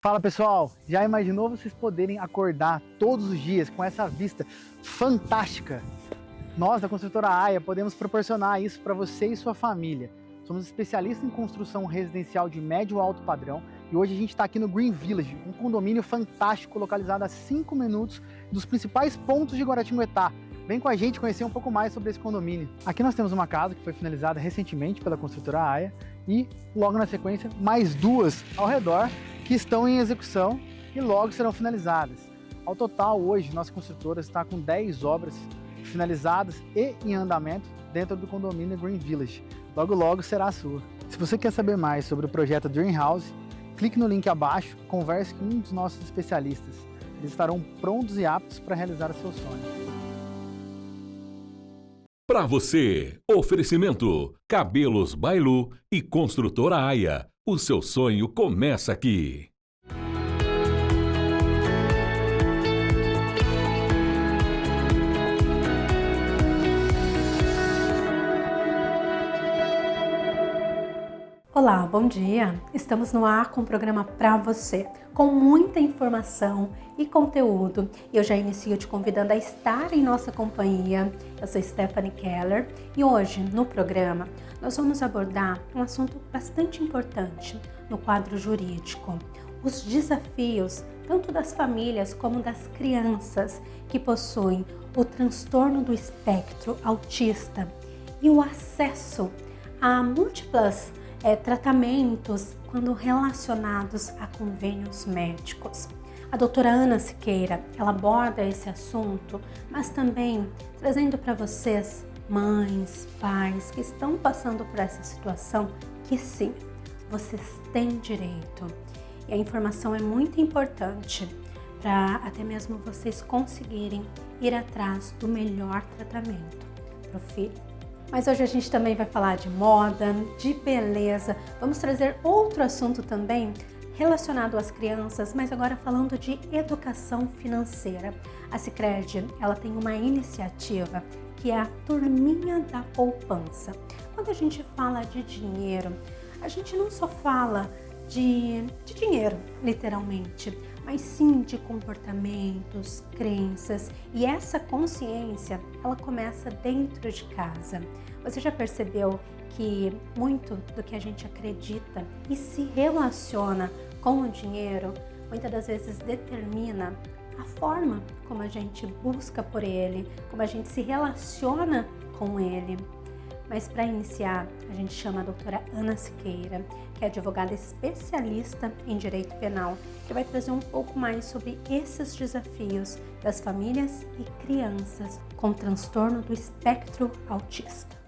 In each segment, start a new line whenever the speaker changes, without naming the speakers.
Fala pessoal, já imaginou vocês poderem acordar todos os dias com essa vista fantástica? Nós da construtora AIA podemos proporcionar isso para você e sua família. Somos especialistas em construção residencial de médio e alto padrão e hoje a gente está aqui no Green Village, um condomínio fantástico localizado a 5 minutos dos principais pontos de Guaratinguetá. Vem com a gente conhecer um pouco mais sobre esse condomínio. Aqui nós temos uma casa que foi finalizada recentemente pela construtora AIA e logo na sequência mais duas ao redor que estão em execução e logo serão finalizadas. Ao total, hoje, nossa construtora está com 10 obras finalizadas e em andamento dentro do condomínio Green Village. Logo, logo será a sua. Se você quer saber mais sobre o projeto Dream House, clique no link abaixo, converse com um dos nossos especialistas. Eles estarão prontos e aptos para realizar o seu sonho.
Para você, oferecimento Cabelos Bailu e Construtora AIA. O seu sonho começa aqui.
Olá, bom dia! Estamos no ar com o programa Pra Você, com muita informação e conteúdo. Eu já inicio te convidando a estar em nossa companhia. Eu sou Stephanie Keller e hoje no programa nós vamos abordar um assunto bastante importante no quadro jurídico. Os desafios tanto das famílias como das crianças que possuem o transtorno do espectro autista e o acesso a múltiplas tratamentos quando relacionados a convênios médicos. A doutora Ana Siqueira, ela aborda esse assunto, mas também trazendo para vocês, mães, pais que estão passando por essa situação, que sim, vocês têm direito. E a informação é muito importante para até mesmo vocês conseguirem ir atrás do melhor tratamento para o filho. Mas hoje a gente também vai falar de moda, de beleza, vamos trazer outro assunto também relacionado às crianças, mas agora falando de educação financeira. A Sicredi, ela tem uma iniciativa que é a Turminha da Poupança. Quando a gente fala de dinheiro, a gente não só fala de dinheiro, literalmente, mas sim de comportamentos, crenças, e essa consciência, ela começa dentro de casa. Você já percebeu que muito do que a gente acredita e se relaciona com o dinheiro, muitas das vezes determina a forma como a gente busca por ele, como a gente se relaciona com ele. Mas para iniciar, a gente chama a doutora Ana Siqueira, que é advogada especialista em direito penal, que vai trazer um pouco mais sobre esses desafios das famílias e crianças com transtorno do espectro autista.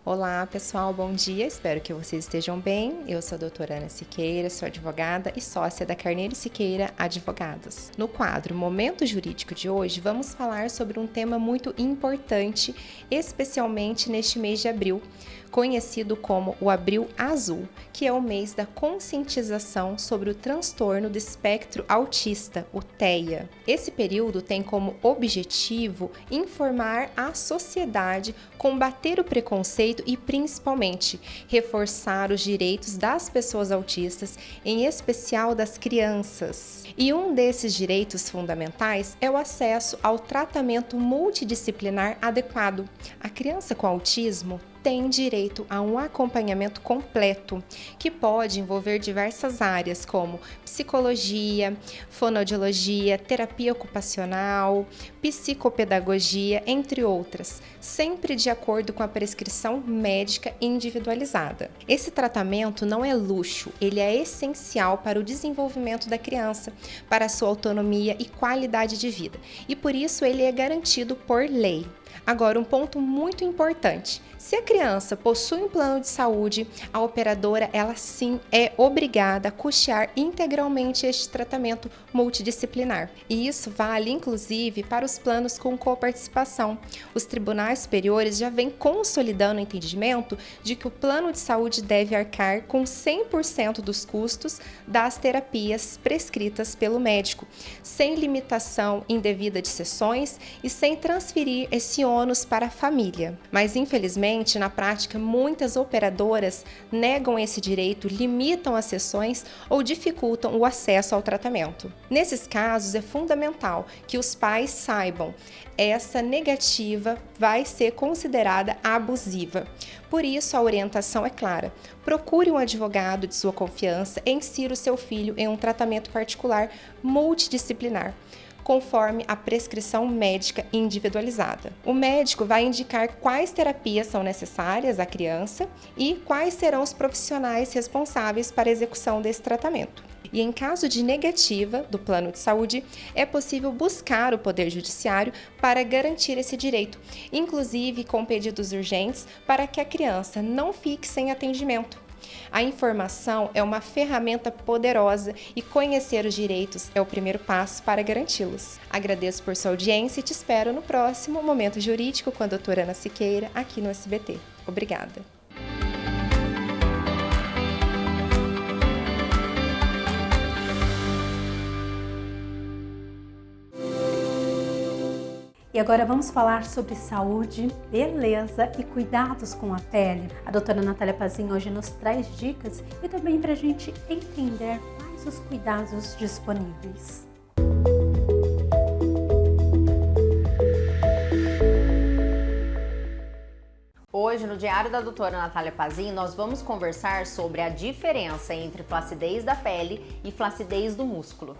Olá pessoal, bom dia, espero que vocês estejam bem. Eu sou a doutora Ana Siqueira, sou advogada e sócia da Carneiro Siqueira Advogados. No quadro Momento Jurídico de hoje, vamos falar sobre um tema muito importante, especialmente neste mês de abril, conhecido como o Abril Azul, que é o mês da conscientização sobre o transtorno do espectro autista, o TEA. Esse período tem como objetivo informar a sociedade, combater o preconceito e, principalmente, reforçar os direitos das pessoas autistas, em especial das crianças. E um desses direitos fundamentais é o acesso ao tratamento multidisciplinar adequado. A criança com autismo tem direito a um acompanhamento completo, que pode envolver diversas áreas como psicologia, fonoaudiologia, terapia ocupacional, psicopedagogia, entre outras, sempre de acordo com a prescrição médica individualizada. Esse tratamento não é luxo, ele é essencial para o desenvolvimento da criança, para a sua autonomia e qualidade de vida, e por isso ele é garantido por lei. Agora, um ponto muito importante: se a criança possui um plano de saúde, a operadora, ela sim é obrigada a custear integralmente este tratamento multidisciplinar. E isso vale, inclusive, para os planos com coparticipação. Os tribunais superiores já vêm consolidando o entendimento de que o plano de saúde deve arcar com 100% dos custos das terapias prescritas pelo médico, sem limitação indevida de sessões e sem transferir esse ônus para a família. Mas, infelizmente, na prática, muitas operadoras negam esse direito, limitam as sessões ou dificultam o acesso ao tratamento. Nesses casos, é fundamental que os pais saibam: essa negativa vai ser considerada abusiva. Por isso, a orientação é clara: procure um advogado de sua confiança e insira o seu filho em um tratamento particular multidisciplinar, conforme a prescrição médica individualizada. O médico vai indicar quais terapias são necessárias à criança e quais serão os profissionais responsáveis para a execução desse tratamento. E em caso de negativa do plano de saúde, é possível buscar o Poder Judiciário para garantir esse direito, inclusive com pedidos urgentes para que a criança não fique sem atendimento. A informação é uma ferramenta poderosa e conhecer os direitos é o primeiro passo para garanti-los. Agradeço por sua audiência e te espero no próximo Momento Jurídico com a doutora Ana Siqueira, aqui no SBT. Obrigada!
E agora vamos falar sobre saúde, beleza e cuidados com a pele. A doutora Natália Pazin hoje nos traz dicas e também para a gente entender quais os cuidados disponíveis.
Hoje, no Diário da doutora Natália Pazin, nós vamos conversar sobre a diferença entre flacidez da pele e flacidez do músculo.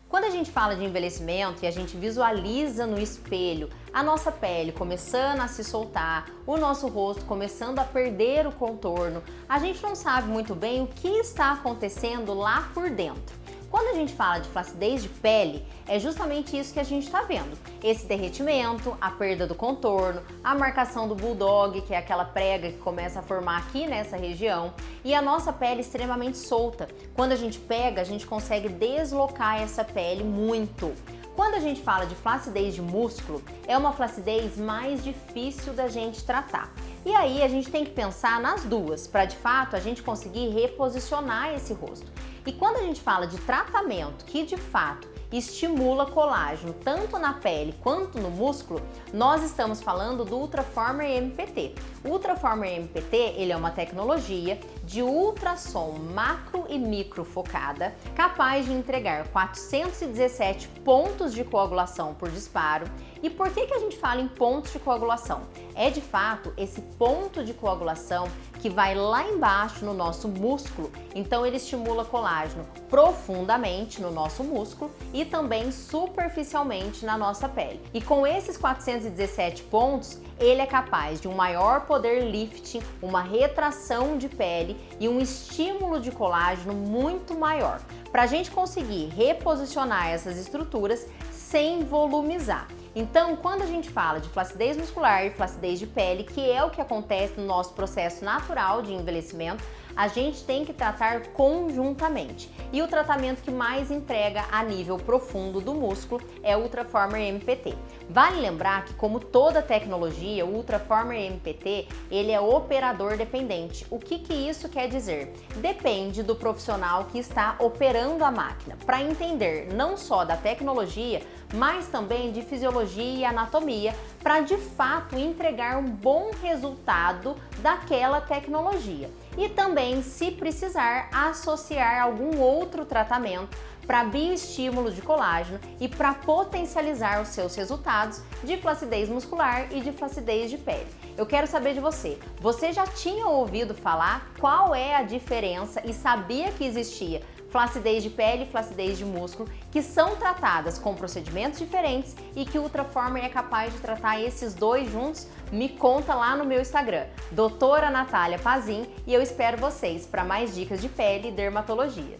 Quando a gente fala de envelhecimento e a gente visualiza no espelho a nossa pele começando a se soltar, o nosso rosto começando a perder o contorno, a gente não sabe muito bem o que está acontecendo lá por dentro. Quando a gente fala de flacidez de pele, é justamente isso que a gente está vendo. Esse derretimento, a perda do contorno, a marcação do bulldog, que é aquela prega que começa a formar aqui nessa região, e a nossa pele extremamente solta. Quando a gente pega, a gente consegue deslocar essa pele muito. Quando a gente fala de flacidez de músculo, é uma flacidez mais difícil da gente tratar. E aí a gente tem que pensar nas duas, para de fato a gente conseguir reposicionar esse rosto. E quando a gente fala de tratamento que de fato estimula colágeno tanto na pele quanto no músculo, nós estamos falando do Ultraformer MPT. O Ultraformer MPT, ele é uma tecnologia de ultrassom macro e micro focada, capaz de entregar 417 pontos de coagulação por disparo. E por que a gente fala em pontos de coagulação? É de fato esse ponto de coagulação que vai lá embaixo no nosso músculo, então ele estimula colágeno profundamente no nosso músculo e também superficialmente na nossa pele. E com esses 417 pontos, ele é capaz de um maior poder lifting, uma retração de pele e um estímulo de colágeno muito maior, para a gente conseguir reposicionar essas estruturas sem volumizar. Então, quando a gente fala de flacidez muscular e flacidez de pele, que é o que acontece no nosso processo natural de envelhecimento, a gente tem que tratar conjuntamente. E o tratamento que mais emprega a nível profundo do músculo é o Ultraformer MPT. Vale lembrar que, como toda tecnologia, o Ultraformer MPT, ele é operador dependente. O que isso quer dizer? Depende do profissional que está operando a máquina, para entender não só da tecnologia, mas também de fisiologia e anatomia, para de fato entregar um bom resultado daquela tecnologia. E também, se precisar, associar algum outro tratamento para bioestímulo de colágeno e para potencializar os seus resultados de flacidez muscular e de flacidez de pele. Eu quero saber de você. Você já tinha ouvido falar qual é a diferença e sabia que existia flacidez de pele e flacidez de músculo, que são tratadas com procedimentos diferentes e que o Ultraformer é capaz de tratar esses dois juntos? Me conta lá no meu Instagram, doutora Natália Pazin, e eu espero vocês para mais dicas de pele e dermatologia.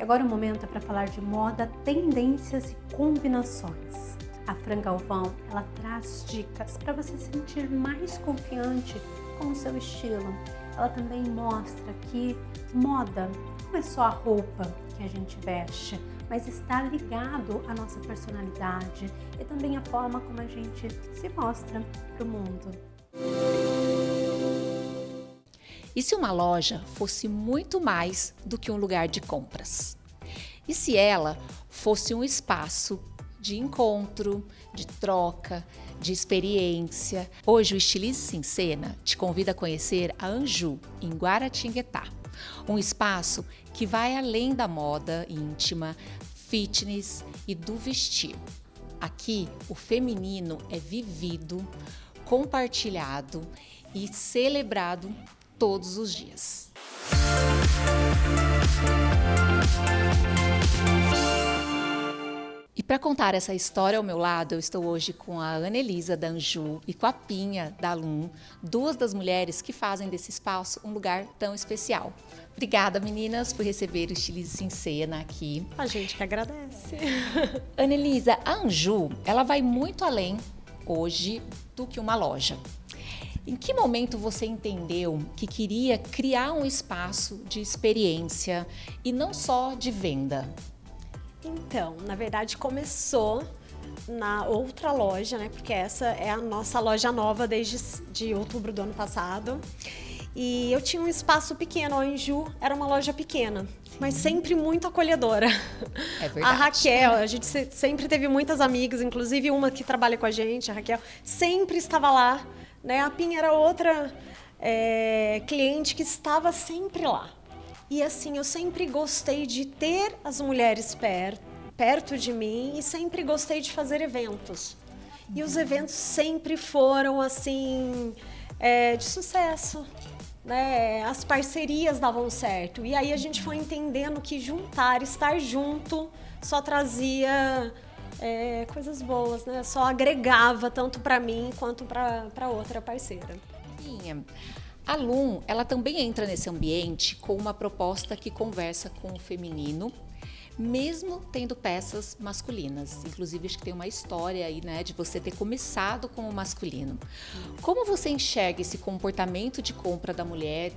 Agora o momento é para falar de moda, tendências e combinações. A Fran Galvão, ela traz dicas para você se sentir mais confiante com o seu estilo. Ela também mostra que moda não é só a roupa que a gente veste, mas está ligado à nossa personalidade e também a forma como a gente se mostra para o mundo.
E se uma loja fosse muito mais do que um lugar de compras? E se ela fosse um espaço de encontro, de troca, de experiência? Hoje o Estilize em Cena te convida a conhecer a Anju, em Guaratinguetá. Um espaço que vai além da moda íntima, fitness e do vestir. Aqui o feminino é vivido, compartilhado e celebrado todos os dias. E para contar essa história ao meu lado, eu estou hoje com a Anelisa da Anju e com a Pinha da Lum, duas das mulheres que fazem desse espaço um lugar tão especial. Obrigada, meninas, por receber o Estilize em Cena aqui.
A gente que agradece.
Anelisa, a Anju, ela vai muito além hoje do que uma loja. Em que momento você entendeu que queria criar um espaço de experiência e não só de venda?
Então, na verdade, começou na outra loja, né? Porque essa é a nossa loja nova desde outubro do ano passado. E eu tinha um espaço pequeno, a Anju era uma loja pequena, mas sempre muito acolhedora.
É verdade.
A Raquel, a gente sempre teve muitas amigas, inclusive uma que trabalha com a gente, a Raquel, sempre estava lá, né? A Pinha era outra cliente que estava sempre lá. E assim, eu sempre gostei de ter as mulheres perto de mim e sempre gostei de fazer eventos. E os eventos sempre foram, assim, de sucesso, né? As parcerias davam certo. E aí a gente foi entendendo que estar junto, só trazia coisas boas, né? Só agregava tanto para mim quanto para outra parceira.
A Lum, ela também entra nesse ambiente com uma proposta que conversa com o feminino, mesmo tendo peças masculinas. Inclusive, acho que tem uma história aí, né, de você ter começado com o masculino. Como você enxerga esse comportamento de compra da mulher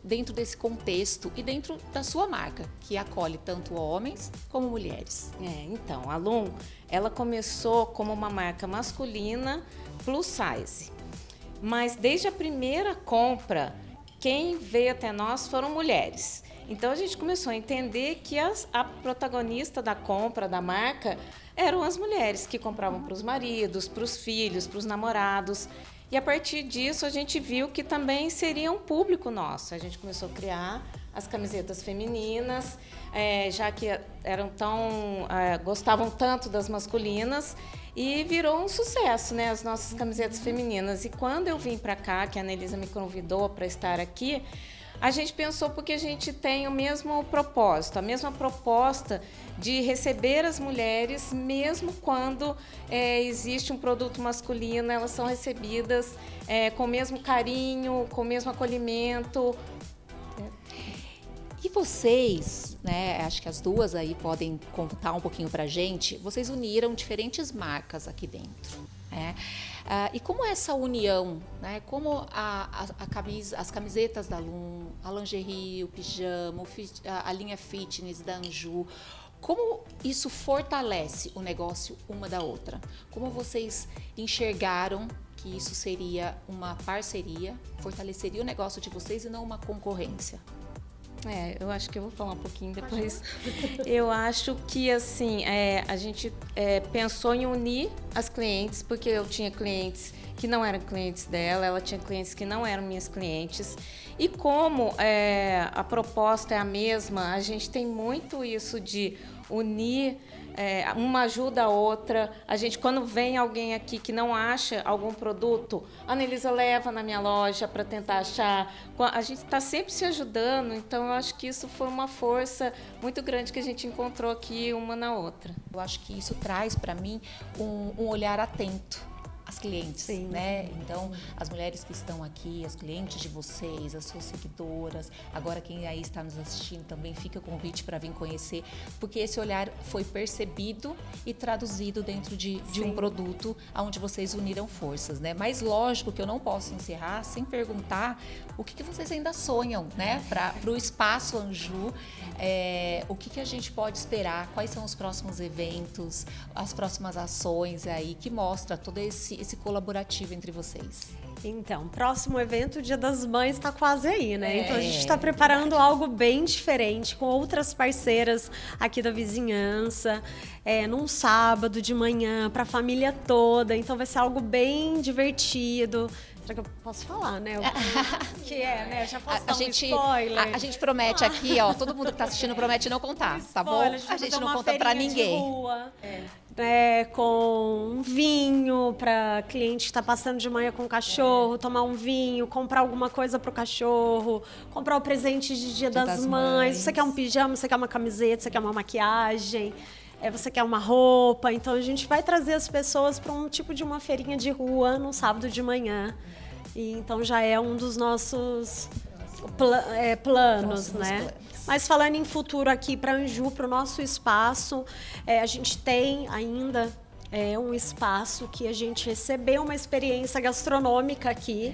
dentro desse contexto e dentro da sua marca, que acolhe tanto homens como mulheres?
Então, a Lum, ela começou como uma marca masculina plus size. Mas desde a primeira compra, quem veio até nós foram mulheres. Então a gente começou a entender que a protagonista da compra da marca eram as mulheres que compravam para os maridos, para os filhos, para os namorados. E a partir disso a gente viu que também seria um público nosso. A gente começou a criar as camisetas femininas, já que gostavam tanto das masculinas. E virou um sucesso, né, as nossas camisetas femininas. E quando eu vim para cá, que a Anelisa me convidou para estar aqui, a gente pensou porque a gente tem o mesmo propósito, a mesma proposta de receber as mulheres, mesmo quando existe um produto masculino, elas são recebidas com o mesmo carinho, com o mesmo acolhimento.
E vocês, né, acho que as duas aí podem contar um pouquinho pra gente, vocês uniram diferentes marcas aqui dentro, né? E como essa união, né, como as camisetas da Lum, a lingerie, o pijama, a linha fitness da Anju, como isso fortalece o negócio uma da outra? Como vocês enxergaram que isso seria uma parceria, fortaleceria o negócio de vocês e não uma concorrência?
Eu acho que eu vou falar um pouquinho depois. Eu acho que, assim, a gente pensou em unir as clientes, porque eu tinha clientes que não eram clientes dela, ela tinha clientes que não eram minhas clientes. E como a proposta é a mesma, a gente tem muito isso de unir, uma ajuda a outra. A gente, quando vem alguém aqui que não acha algum produto, a Anelisa leva na minha loja para tentar achar. A gente está sempre se ajudando, então eu acho que isso foi uma força muito grande que a gente encontrou aqui uma na outra.
Eu acho que isso traz para mim um olhar atento. as clientes,
Sim.
né? Então, as mulheres que estão aqui, as clientes de vocês, as suas seguidoras, agora quem aí está nos assistindo também, fica o convite para vir conhecer, porque esse olhar foi percebido e traduzido dentro de um produto onde vocês uniram forças, né? Mas lógico que eu não posso encerrar sem perguntar o que vocês ainda sonham, né? Para o Espaço Anju, o que a gente pode esperar, quais são os próximos eventos, as próximas ações aí, que mostra todo esse colaborativo entre vocês.
Então, próximo evento, o Dia das Mães está quase aí, né? Então a gente está preparando algo bem diferente com outras parceiras aqui da vizinhança, num sábado de manhã para a família toda. Então vai ser algo bem divertido. Será que eu posso falar, né? Né? Eu já posso dar um spoiler.
A gente promete aqui, ó, todo mundo que tá assistindo promete não contar, tá bom? A gente não conta pra ninguém.
Rua, com um vinho para cliente que está passando de manhã com o cachorro, tomar um vinho, comprar alguma coisa pro cachorro, comprar o presente de Dia das Mães. Você quer um pijama, você quer uma camiseta, você quer uma maquiagem, você quer uma roupa. Então a gente vai trazer as pessoas para um tipo de uma feirinha de rua no sábado de manhã. E então já é um dos nossos planos, né? Planos. Mas falando em futuro aqui para Anju, para o nosso espaço, a gente tem ainda um espaço que a gente recebeu uma experiência gastronômica aqui,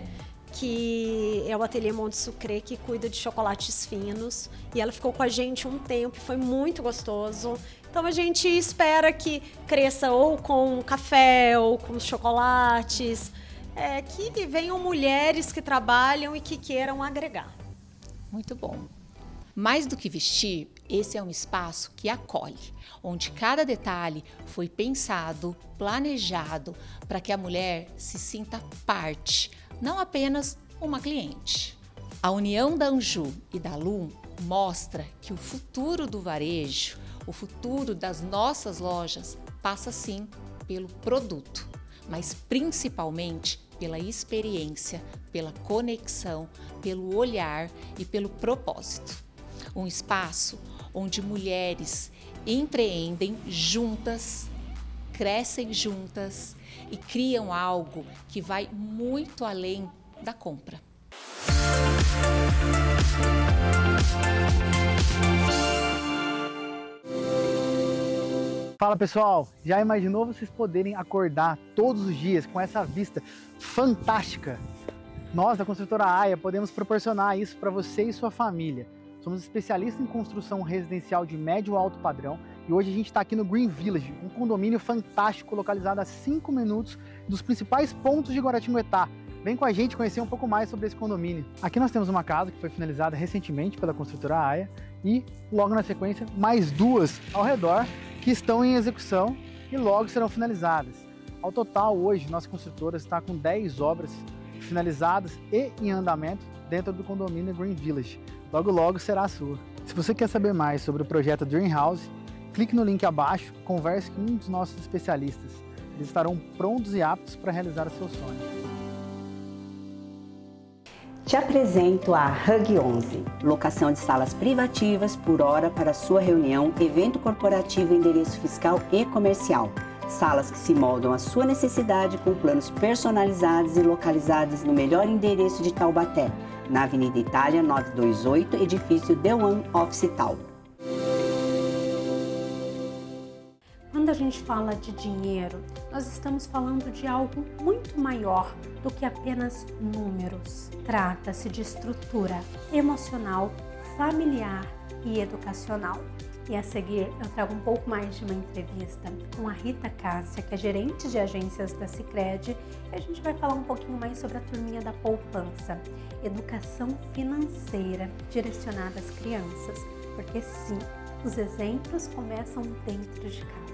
que é o Ateliê Monte Sucre, que cuida de chocolates finos. E ela ficou com a gente um tempo, foi muito gostoso. Então a gente espera que cresça ou com café ou com chocolates, que venham mulheres que trabalham e que queiram agregar.
Muito bom. Mais do que vestir, esse é um espaço que acolhe, onde cada detalhe foi pensado, planejado, para que a mulher se sinta parte, não apenas uma cliente. A união da Anju e da Lum mostra que o futuro do varejo, o futuro das nossas lojas, passa sim pelo produto, mas principalmente pela experiência, pela conexão, pelo olhar e pelo propósito. Um espaço onde mulheres empreendem juntas, crescem juntas e criam algo que vai muito além da compra.
Fala pessoal, já imaginou vocês poderem acordar todos os dias com essa vista fantástica? Nós da construtora AIA podemos proporcionar isso para você e sua família. Somos especialistas em construção residencial de médio e alto padrão e hoje a gente está aqui no Green Village, um condomínio fantástico localizado a 5 minutos dos principais pontos de Guaratinguetá. Vem com a gente conhecer um pouco mais sobre esse condomínio. Aqui nós temos uma casa que foi finalizada recentemente pela construtora AIA e logo na sequência mais duas ao redor que estão em execução e logo serão finalizadas. Ao total, hoje, nossa construtora está com 10 obras finalizadas e em andamento dentro do condomínio Green Village. Logo, logo será a sua. Se você quer saber mais sobre o projeto Dream House, clique no link abaixo, converse com um dos nossos especialistas. Eles estarão prontos e aptos para realizar o seu sonho.
Te apresento a Hug 11, locação de salas privativas por hora para sua reunião, evento corporativo, endereço fiscal e comercial. Salas que se moldam à sua necessidade com planos personalizados e localizadas no melhor endereço de Taubaté, na Avenida Itália 928, edifício The One Office Tower.
Quando a gente fala de dinheiro, nós estamos falando de algo muito maior do que apenas números. Trata-se de estrutura emocional, familiar e educacional. E a seguir, eu trago um pouco mais de uma entrevista com a Rita Cássia, que é gerente de agências da Sicredi, e a gente vai falar um pouquinho mais sobre a turminha da poupança, educação financeira direcionada às crianças, porque sim, os exemplos começam dentro de casa.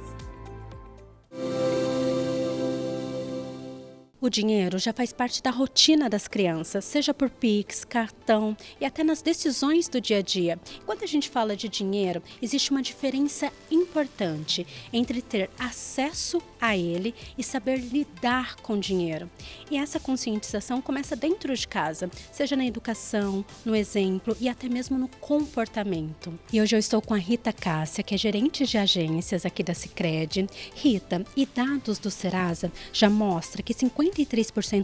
O dinheiro já faz parte da rotina das crianças, seja por Pix, cartão e até nas decisões do dia a dia. Quando a gente fala de dinheiro, existe uma diferença importante entre ter acesso a ele e saber lidar com o dinheiro. E essa conscientização começa dentro de casa, seja na educação, no exemplo e até mesmo no comportamento. E hoje eu estou com a Rita Cássia, que é gerente de agências aqui da Sicredi. Rita, e dados do Serasa já mostra que 53%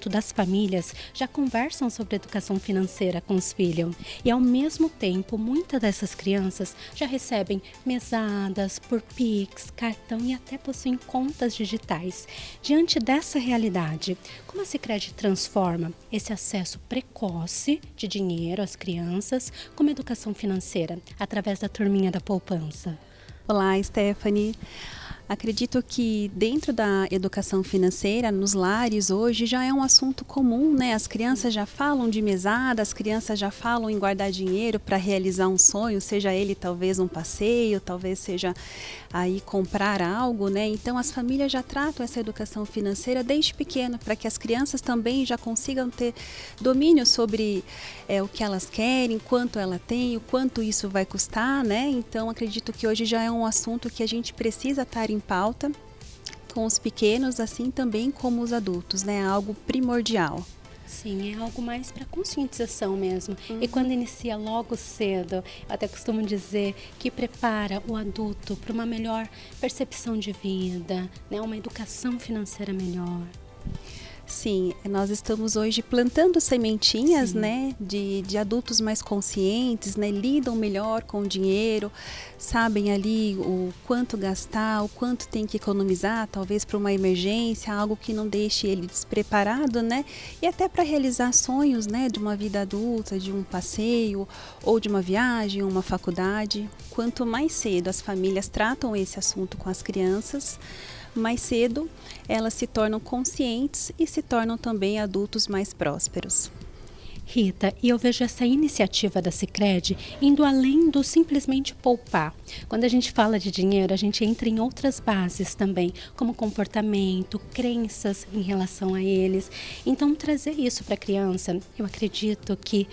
das famílias já conversam sobre educação financeira com os filhos. E ao mesmo tempo, muitas dessas crianças já recebem mesadas por Pix, cartão e até possuem contas digitais. Diante dessa realidade, como a Sicredi transforma esse acesso precoce de dinheiro às crianças como educação financeira através da turminha da poupança?
Olá, Stephanie. Acredito que dentro da educação financeira, nos lares hoje, já é um assunto comum, né? As crianças já falam de mesada, as crianças já falam em guardar dinheiro para realizar um sonho, seja ele talvez um passeio, talvez seja aí comprar algo, né? Então as famílias já tratam essa educação financeira desde pequeno, para que as crianças também já consigam ter domínio sobre o que elas querem, quanto ela tem, o quanto isso vai custar, né? Então acredito que hoje já é um assunto que a gente precisa estar em pauta com os pequenos, assim também como os adultos, né? Algo primordial.
Sim, é algo mais para conscientização mesmo. E quando inicia logo cedo, eu até costumo dizer que prepara o adulto para uma melhor percepção de vida, né? Uma educação financeira melhor.
Sim, nós estamos hoje plantando sementinhas, né, de adultos mais conscientes, né, lidam melhor com o dinheiro, sabem ali o quanto gastar, o quanto tem que economizar, talvez para uma emergência, algo que não deixe ele despreparado, né, e até para realizar sonhos, né, de uma vida adulta, de um passeio ou de uma viagem, uma faculdade. Quanto mais cedo as famílias tratam esse assunto com as crianças, mais cedo elas se tornam conscientes e se tornam também adultos mais prósperos.
Rita, e eu vejo essa iniciativa da Sicredi indo além do simplesmente poupar. Quando a gente fala de dinheiro, a gente entra em outras bases também, como comportamento, crenças em relação a eles. Então, trazer isso para a criança, eu acredito que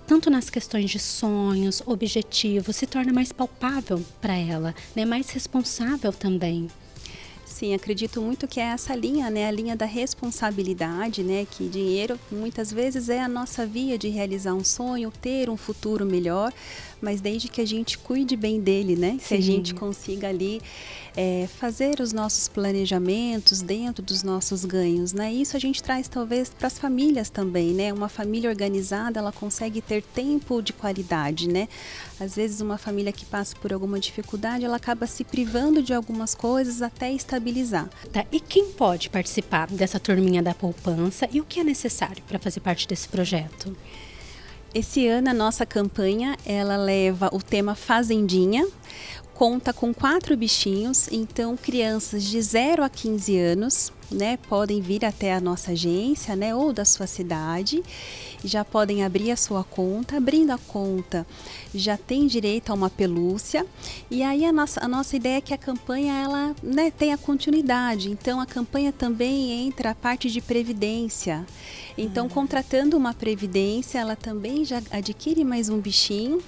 tanto nas questões de sonhos, objetivos, se torna mais palpável para ela, né? Mais responsável também.
Sim, acredito muito que é essa linha, né, a linha da responsabilidade, né, que dinheiro muitas vezes é a nossa via de realizar um sonho, ter um futuro melhor, mas desde que a gente cuide bem dele, né, que a gente consiga ali fazer os nossos planejamentos dentro dos nossos ganhos, né, isso a gente traz talvez para as famílias também, né, uma família organizada, ela consegue ter tempo de qualidade, né, às vezes uma família que passa por alguma dificuldade, ela acaba se privando de algumas coisas até estabilizar.
Tá, e quem pode participar dessa turminha da poupança e o que é necessário para fazer parte desse projeto?
Esse ano a nossa campanha, ela leva o tema Fazendinha, conta com 4 bichinhos, então crianças de 0 a 15 anos, né, podem vir até a nossa agência, né, ou da sua cidade, já podem abrir a sua conta. Abrindo a conta, já tem direito a uma pelúcia. E aí a nossa ideia é que a campanha ela, né, tenha continuidade. Então a campanha também entra a parte de previdência. Então contratando uma previdência, ela também já adquire mais um bichinho.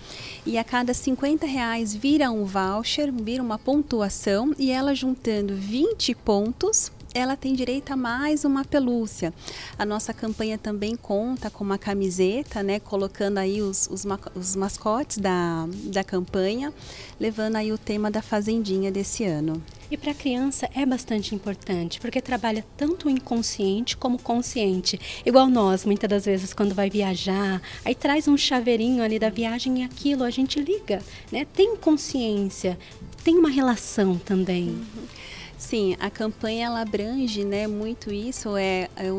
E a cada R$50 vira um voucher, vira uma pontuação. E ela juntando 20 pontos, ela tem direito a mais uma pelúcia. A nossa campanha também conta com uma camiseta, né, colocando aí os mascotes da campanha, levando aí o tema da Fazendinha desse ano.
E para a criança é bastante importante, porque trabalha tanto o inconsciente como o consciente. Igual nós, muitas das vezes, quando vai viajar, aí traz um chaveirinho ali da viagem e aquilo a gente liga, né? Tem consciência, tem uma relação também.
Sim, a campanha ela abrange, né, muito isso,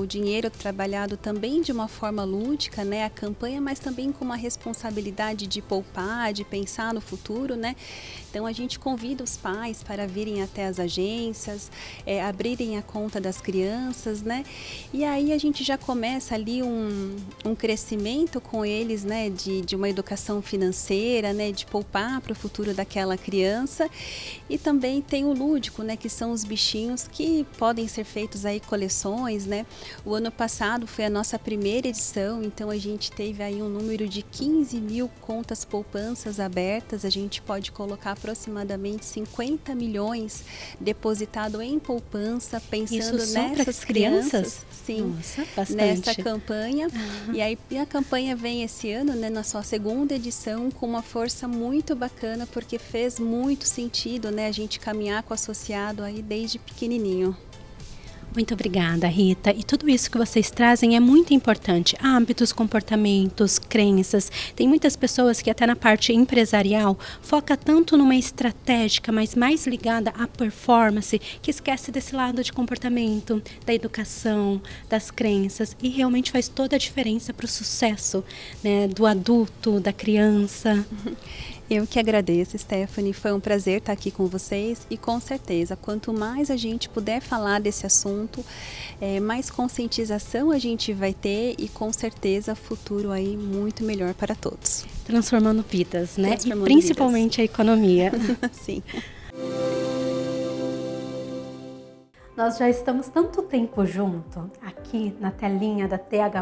o dinheiro trabalhado também de uma forma lúdica, né, a campanha, mas também com uma responsabilidade de poupar, de pensar no futuro, né. Então a gente convida os pais para virem até as agências, abrirem a conta das crianças, né, e aí a gente já começa ali um crescimento com eles, né, de uma educação financeira, né, de poupar para o futuro daquela criança, e também tem o lúdico, né, que são são os bichinhos que podem ser feitos aí coleções, né? O ano passado foi a nossa primeira edição, então a gente teve aí um número de 15 mil contas poupanças abertas. A gente pode colocar aproximadamente 50 milhões depositado em poupança, pensando nessas crianças. Sim,
nossa, bastante.
Nessa campanha. E aí a campanha vem esse ano, né, na sua segunda edição, com uma força muito bacana, porque fez muito sentido, né, a gente caminhar com o associado aí desde pequenininho.
Muito obrigada, Rita. E tudo isso que vocês trazem é muito importante. Hábitos, comportamentos, crenças. Tem muitas pessoas que até na parte empresarial foca tanto numa estratégica, mas mais ligada à performance, que esquece desse lado de comportamento, da educação, das crenças. E realmente faz toda a diferença para o sucesso, né, do adulto, da criança.
Eu que agradeço, Stephanie. Foi um prazer estar aqui com vocês e com certeza, quanto mais a gente puder falar desse assunto, mais conscientização a gente vai ter e com certeza futuro aí muito melhor para todos.
Transformando vidas, né?
Transformando
e principalmente
vidas.
A economia.
Sim.
Nós já estamos tanto tempo junto, aqui na telinha da TH+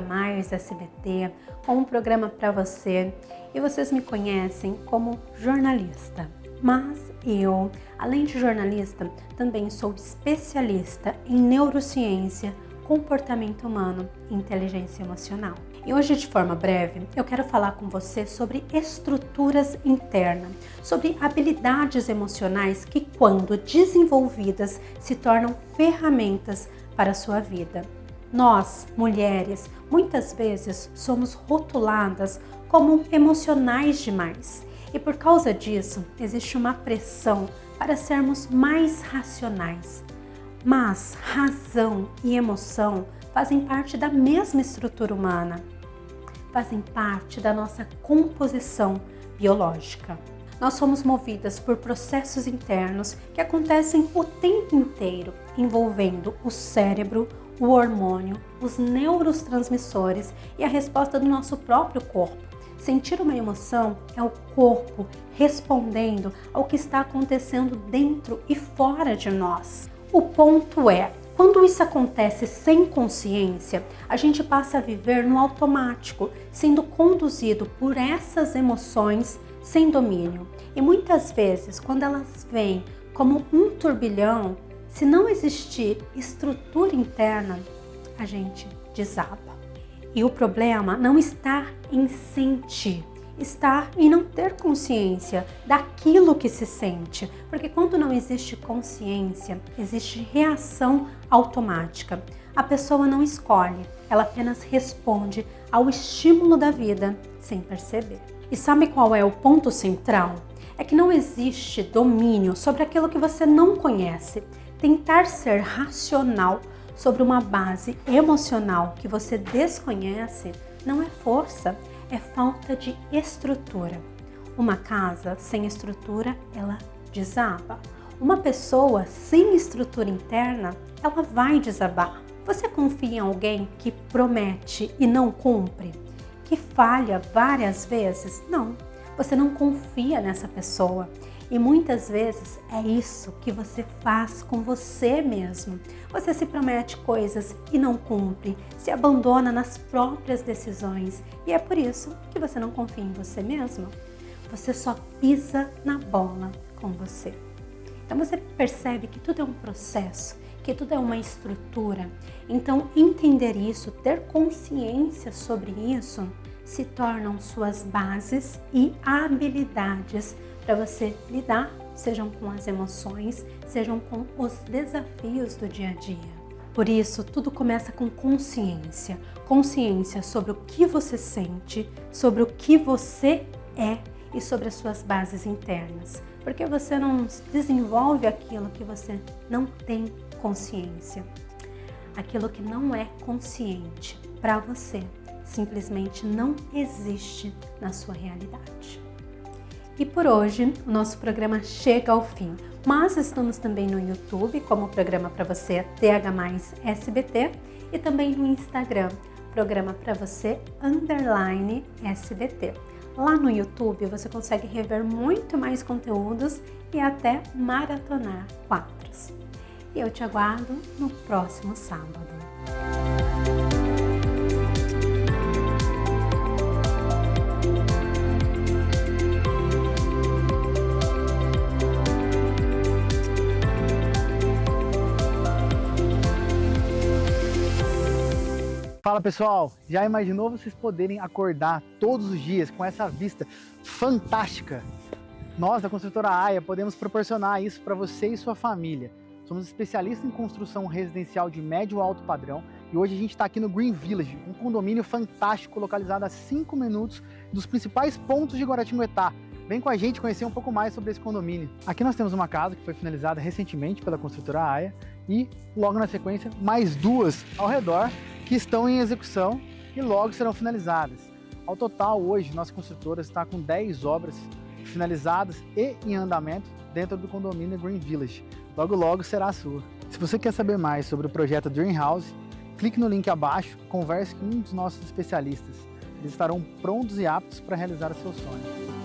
SBT, com um programa para você. E vocês me conhecem como jornalista. Mas eu, além de jornalista, também sou especialista em neurociência, comportamento humano e inteligência emocional. E hoje, de forma breve, eu quero falar com você sobre estruturas internas, sobre habilidades emocionais que, quando desenvolvidas, se tornam ferramentas para a sua vida. Nós, mulheres, muitas vezes somos rotuladas como emocionais demais. E por causa disso, existe uma pressão para sermos mais racionais. Mas razão e emoção fazem parte da mesma estrutura humana, fazem parte da nossa composição biológica. Nós somos movidas por processos internos que acontecem o tempo inteiro, envolvendo o cérebro, o hormônio, os neurotransmissores e a resposta do nosso próprio corpo. Sentir uma emoção é o corpo respondendo ao que está acontecendo dentro e fora de nós. O ponto é, quando isso acontece sem consciência, a gente passa a viver no automático, sendo conduzido por essas emoções sem domínio. E muitas vezes, quando elas vêm como um turbilhão, se não existir estrutura interna, a gente desaba. E o problema não está em sentir, está em não ter consciência daquilo que se sente. Porque quando não existe consciência, existe reação automática. A pessoa não escolhe, ela apenas responde ao estímulo da vida sem perceber. E sabe qual é o ponto central? É que não existe domínio sobre aquilo que você não conhece. Tentar ser racional sobre uma base emocional que você desconhece não é força, é falta de estrutura. Uma casa sem estrutura, ela desaba. Uma pessoa sem estrutura interna, ela vai desabar. Você confia em alguém que promete e não cumpre? Que falha várias vezes? Não, você não confia nessa pessoa. E muitas vezes é isso que você faz com você mesmo. Você se promete coisas e não cumpre, se abandona nas próprias decisões. E é por isso que você não confia em você mesmo. Você só pisa na bola com você. Então você percebe que tudo é um processo, que tudo é uma estrutura. Então entender isso, ter consciência sobre isso, se tornam suas bases e habilidades para você lidar, sejam com as emoções, sejam com os desafios do dia a dia. Por isso, tudo começa com consciência. Consciência sobre o que você sente, sobre o que você é e sobre as suas bases internas. Porque você não desenvolve aquilo que você não tem consciência. Aquilo que não é consciente para você simplesmente não existe na sua realidade. E por hoje, o nosso programa chega ao fim, mas estamos também no YouTube, como programa para você TH+ SBT, e também no Instagram, programa para você _SBT. Lá no YouTube você consegue rever muito mais conteúdos e até maratonar quadros. e eu te aguardo no próximo sábado.
Fala pessoal, já imaginou vocês poderem acordar todos os dias com essa vista fantástica? Nós da construtora AIA podemos proporcionar isso para você e sua família. Somos especialistas em construção residencial de médio e alto padrão e hoje a gente está aqui no Green Village, um condomínio fantástico localizado a 5 minutos dos principais pontos de Guaratinguetá. Vem com a gente conhecer um pouco mais sobre esse condomínio. Aqui nós temos uma casa que foi finalizada recentemente pela construtora AIA e logo na sequência mais 2 ao redor que estão em execução e logo serão finalizadas. Ao total, hoje, nossa construtora está com 10 obras finalizadas e em andamento dentro do condomínio Green Village. Logo, logo será a sua. Se você quer saber mais sobre o projeto Dream House, clique no link abaixo, converse com um dos nossos especialistas. Eles estarão prontos e aptos para realizar o seu sonho.